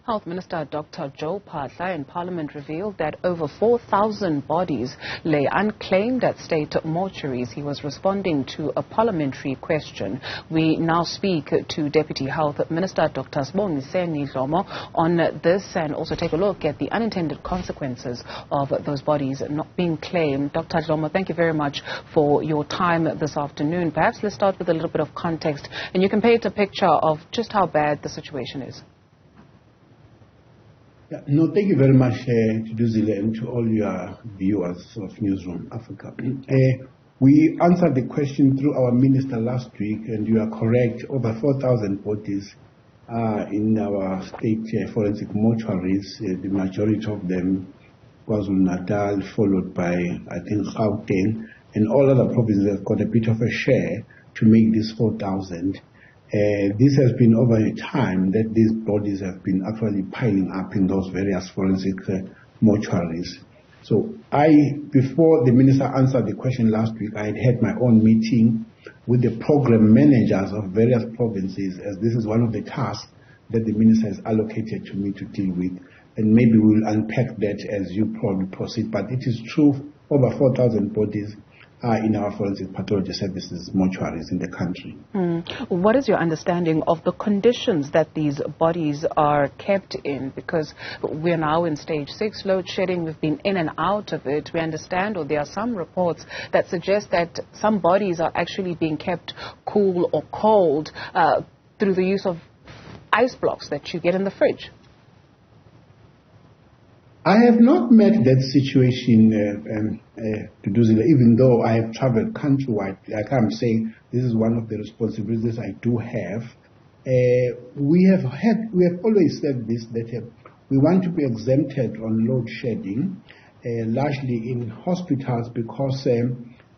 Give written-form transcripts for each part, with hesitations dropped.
Health Minister Dr. Joe Phaahla in Parliament revealed that over 4,000 bodies lay unclaimed at state mortuaries. He was responding to a parliamentary question. We now speak to Deputy Health Minister Dr. Sibongiseni Dhlomo on this and also take a look at the unintended consequences of those bodies not being claimed. Dr. Dhlomo, thank you very much for your time this afternoon. Perhaps let's start with a little bit of context and you can paint a picture of just how bad the situation is. No, thank you very much to Duzile and to all your viewers of Newzroom Afrika. We answered the question through our minister last week, and you are correct. Over 4,000 bodies in our state forensic mortuaries. The majority of them KwaZulu-Natal, followed by, I think, Gauteng, and all other provinces have got a bit of a share to make this 4,000. This has been over a time that these bodies have been actually piling up in those various forensic mortuaries. So before the minister answered the question last week, I had my own meeting with the program managers of various provinces, as this is one of the tasks that the minister has allocated to me to deal with. And maybe we'll unpack that as you probably proceed. But it is true, over 4,000 bodies in our forensic pathology services mortuaries in the country. What is your understanding of the conditions that these bodies are kept in? Because we're now in stage 6 load shedding. We've been in and out of it. We understand, or there are some reports that suggest that some bodies are actually being kept cool or cold through the use of ice blocks that you get in the fridge. I have not met that situation, even though I have traveled countrywide. Like I'm saying, this is one of the responsibilities I do have. We have always said this, that we want to be exempted on load shedding, largely in hospitals, because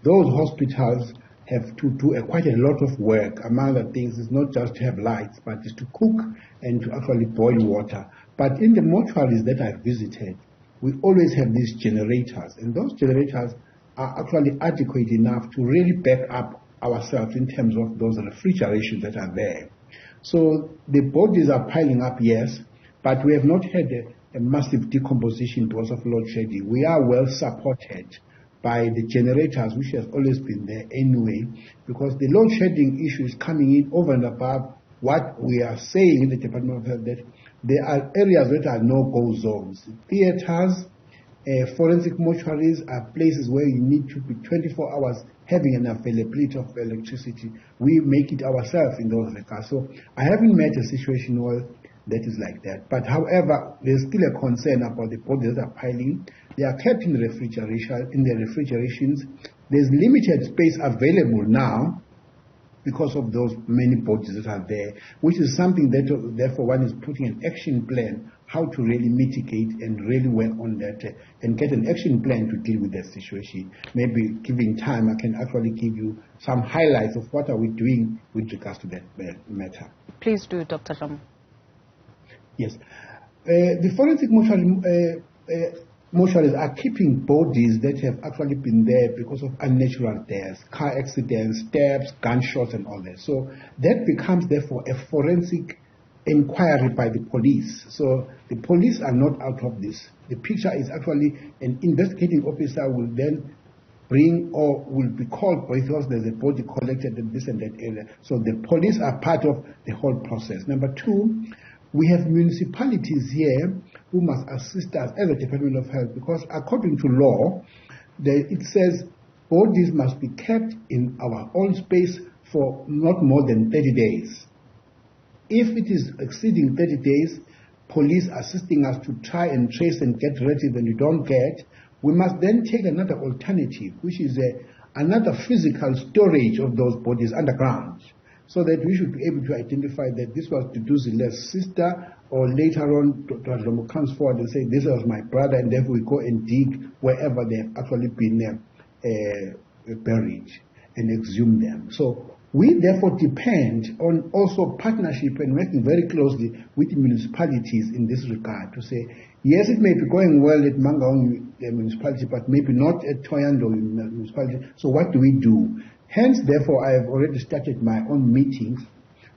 those hospitals have to do quite a lot of work. Among other things, it's not just to have lights, but it's to cook and to actually boil water. But in the mortuaries that I've visited, we always have these generators, and those generators are actually adequate enough to really back up ourselves in terms of those refrigerations that are there. So the bodies are piling up, yes, but we have not had a massive decomposition because of load shedding. We are well supported by the generators, which has always been there anyway, because the load shedding issue is coming in over and above what we are saying in the Department of Health, that there are areas that are no-go zones. Theaters, forensic mortuaries are places where you need to be 24 hours having an availability of electricity. We make it ourselves in those regards. So I haven't met a situation where that is like that. But however, there's still a concern about the bodies that are piling. They are kept in the refrigerations. There's limited space available now because of those many bodies that are there, which is something that therefore one is putting an action plan how to really mitigate and really work on that and get an action plan to deal with that situation. Maybe giving time, I can actually give you some highlights of what are we doing with regards to that matter. Please do, Dr. Dhlomo. Yes. The forensic mortuaries are keeping bodies that have actually been there because of unnatural deaths, car accidents, stabs, gunshots, and all that. So that becomes, therefore, a forensic inquiry by the police. So the police are not out of this. The picture is actually an investigating officer will then bring or will be called because there's a body collected in this and that area. So the police are part of the whole process. Number two, we have municipalities here who must assist us as a Department of Health, because according to law, it says bodies must be kept in our own space for not more than 30 days. If it is exceeding 30 days, police assisting us to try and trace and get ready when you don't get, we must then take another alternative, which is another physical storage of those bodies underground, so that we should be able to identify that this was Duduzile's sister, or later on Dr. Dhlomo comes forward and say, this was my brother, and therefore we go and dig wherever they have actually been buried and exhume them. So we therefore depend on also partnership and working very closely with the municipalities in this regard to say, yes, it may be going well at Mangaung municipality, but maybe not at Thohoyandou municipality. So what do we do? Hence, therefore, I have already started my own meetings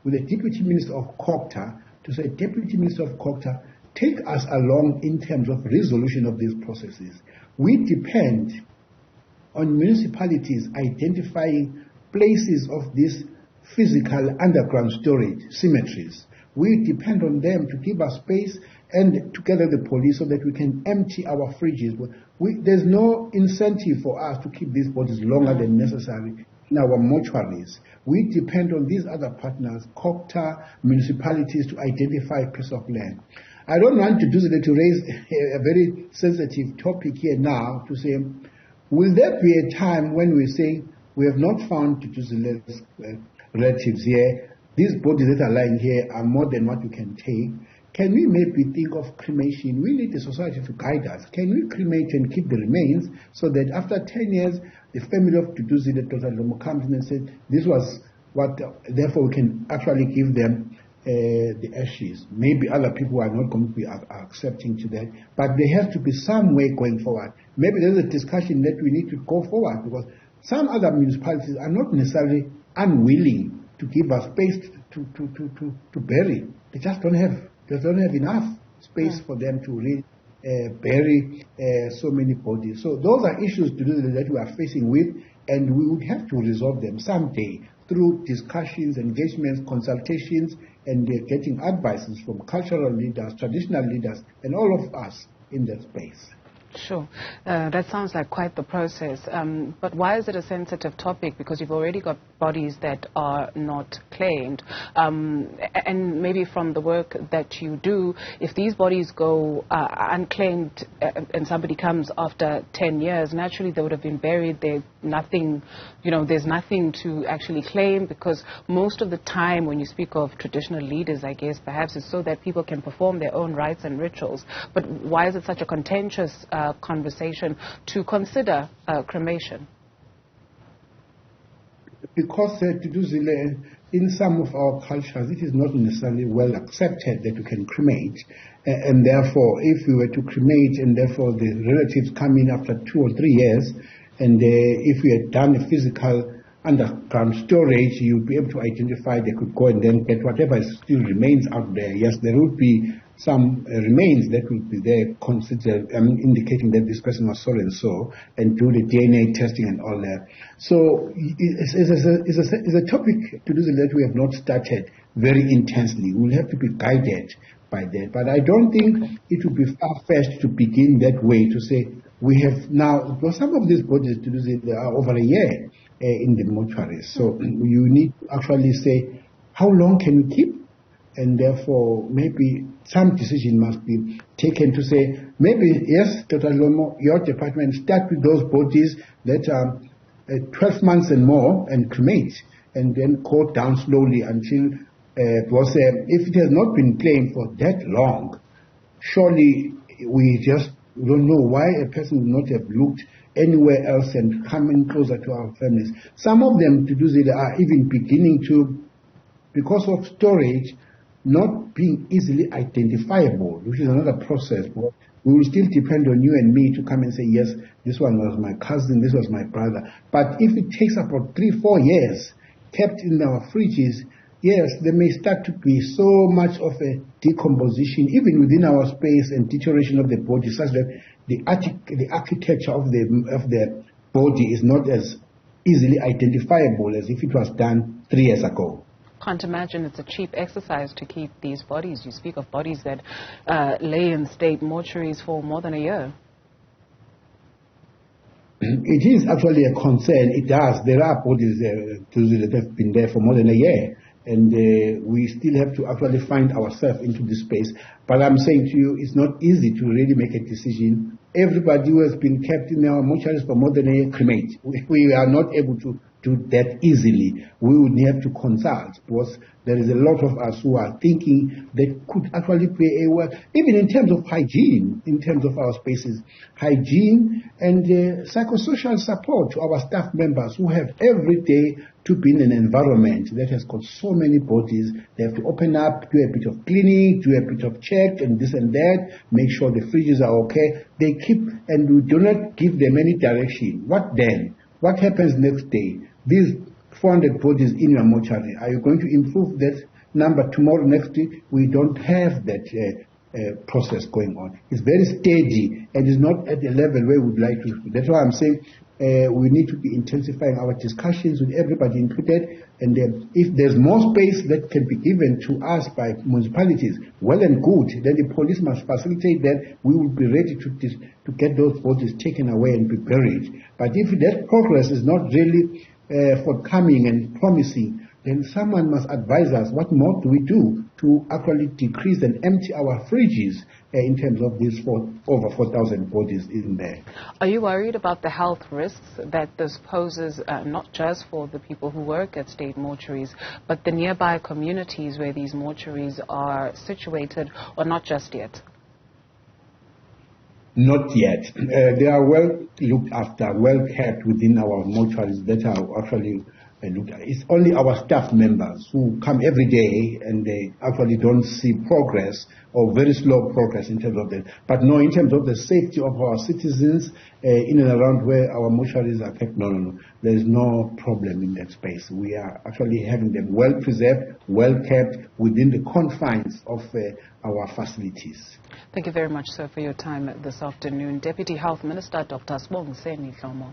with the Deputy Minister of Copter to say, Deputy Minister of Culture, take us along in terms of resolution of these processes. We depend on municipalities identifying places of this physical underground storage, cemeteries. We depend on them to give us space and together the police so that we can empty our fridges. There's no incentive for us to keep these bodies longer than necessary in our mortuaries. We depend on these other partners, COCTA, municipalities, to identify a piece of land. I don't want to do that to raise a very sensitive topic here now to say, will there be a time when we say we have not found Tutuzile's relatives here, these bodies that are lying here are more than what we can take? Can we maybe think of cremation? We need the society to guide us. Can we cremate and keep the remains so that after 10 years, the family of Tutuzile Dhlomo comes in and says, this was what, therefore we can actually give them the ashes. Maybe other people are not going to be accepting to that, but there has to be some way going forward. Maybe there's a discussion that we need to go forward, because some other municipalities are not necessarily unwilling to give us space to bury. They just don't have enough space for them to really bury so many bodies. So those are issues that we are facing with, and we would have to resolve them someday through discussions, engagements, consultations, and getting advices from cultural leaders, traditional leaders, and all of us in that space. Sure. That sounds like quite the process. But why is it a sensitive topic? Because you've already got bodies that are not claimed. And maybe from the work that you do, if these bodies go unclaimed and somebody comes after 10 years, naturally they would have been buried. There's nothing to actually claim, because most of the time when you speak of traditional leaders, I guess, perhaps it's so that people can perform their own rites and rituals. But why is it such a contentious conversation to consider cremation? Because in some of our cultures, it is not necessarily well accepted that you can cremate, and therefore, if we were to cremate, and therefore the relatives come in after 2 or 3 years, and if we had done a physical underground storage, you'd be able to identify. They could go and then get whatever still remains out there. Yes, there would be some remains that would be there, indicating that this person was so and so, and do the DNA testing and all that. So it's a topic to do that we have not started very intensely. We'll have to be guided by that. But I don't think it would be far-fetched to begin that way, to say we have now, for some of these bodies to do that, are over a year in the mortuaries. So you need to actually say, how long can we keep? And therefore, maybe some decision must be taken to say, maybe, yes, Dr. Dhlomo, your department start with those bodies that are 12 months and more and cremate, and then go down slowly until, if it has not been claimed for that long, surely we just don't know why a person would not have looked anywhere else and come in closer to our families. Some of them, to do that, are even beginning to, because of storage, not being easily identifiable, which is another process. But we will still depend on you and me to come and say, yes, this one was my cousin, this was my brother. But if it takes about 3-4 years kept in our fridges, yes, there may start to be so much of a decomposition, even within our space, and deterioration of the body, such that the architecture of the body is not as easily identifiable as if it was done 3 years ago. Can't imagine it's a cheap exercise to keep these bodies. You speak of bodies that lay in state mortuaries for more than a year. It is actually a concern. It does. There are bodies that have been there for more than a year, and we still have to actually find ourselves into this space. But I'm saying to you, it's not easy to really make a decision. Everybody who has been kept in our mortuaries for more than a year, cremate. We are not able to do that easily. We would have to consult, because there is a lot of us who are thinking that could actually play a role, even in terms of hygiene, in terms of our spaces, hygiene and psychosocial support to our staff members who have every day to be in an environment that has got so many bodies. They have to open up, do a bit of cleaning, do a bit of check and this and that, make sure the fridges are okay. They keep, and we do not give them any direction. What then? What happens next day? These 400 bodies in your mortuary, are you going to improve that number tomorrow, next week. We don't have that process going on. It's very steady and is not at the level where we would like to. That's why I'm saying we need to be intensifying our discussions with everybody included, and if there's more space that can be given to us by municipalities, well and good, then the police must facilitate that. We will be ready to get those bodies taken away and be buried. But if that progress is not really forthcoming and promising, then someone must advise us what more do we do to actually decrease and empty our fridges in terms of these over 4,000 bodies in there. Are you worried about the health risks that this poses, not just for the people who work at state mortuaries, but the nearby communities where these mortuaries are situated, or not just yet? Not yet. They are well looked after, well kept within our mortuaries that are actually looked at. It's only our staff members who come every day and they actually don't see progress or very slow progress in terms of that. But no, in terms of the safety of our citizens in and around where our mortuaries are kept, no. There is no problem in that space. We are actually having them well preserved, well kept within the confines of our facilities. Thank you very much, sir, for your time this afternoon. Deputy Health Minister Dr. Sibongiseni Dhlomo.